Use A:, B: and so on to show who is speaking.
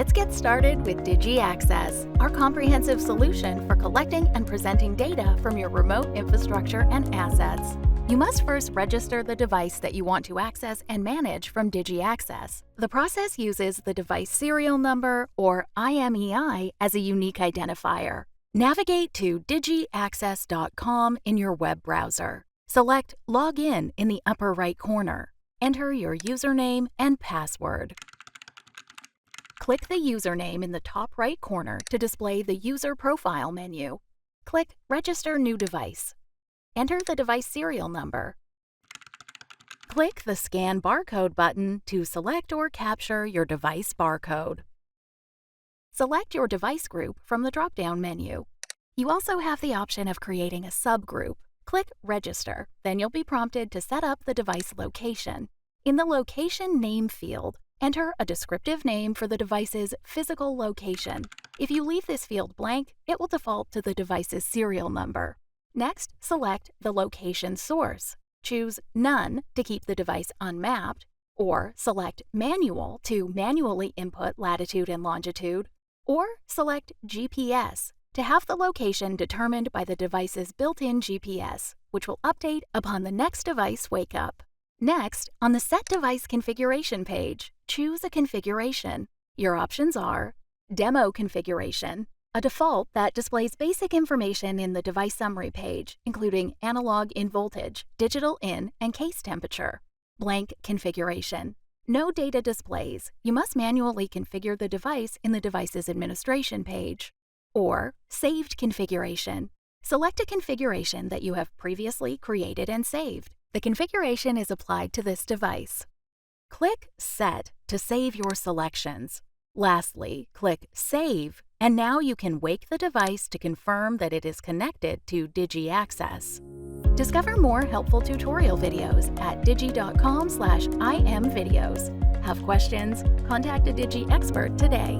A: Let's get started with Digi Axess, our comprehensive solution for collecting and presenting data from your remote infrastructure and assets. You must first register the device that you want to access and manage from Digi Axess. The process uses the device serial number, or IMEI, as a unique identifier. Navigate to digiaxess.com in your web browser. Select Login in the upper right corner. Enter your username and password. Click the username in the top right corner to display the User Profile menu. Click Register New Device. Enter the device serial number. Click the Scan Barcode button to select or capture your device barcode. Select your device group from the drop-down menu. You also have the option of creating a subgroup. Click Register, then you'll be prompted to set up the device location. In the Location Name field, enter a descriptive name for the device's physical location. If you leave this field blank, it will default to the device's serial number. Next, select the location source. Choose None to keep the device unmapped, or select Manual to manually input latitude and longitude, or select GPS to have the location determined by the device's built-in GPS, which will update upon the next device wake-up. Next, on the Set Device Configuration page, choose a configuration. Your options are Demo Configuration, a default that displays basic information in the device summary page, including analog in voltage, digital in, and case temperature. Blank Configuration. No data displays. You must manually configure the device in the device's administration page. Or Saved Configuration. Select a configuration that you have previously created and saved. The configuration is applied to this device. Click Set to save your selections. Lastly, click Save, and now you can wake the device to confirm that it is connected to Digi Axess. Discover more helpful tutorial videos at digi.com/imvideos. Have questions? Contact a Digi expert today.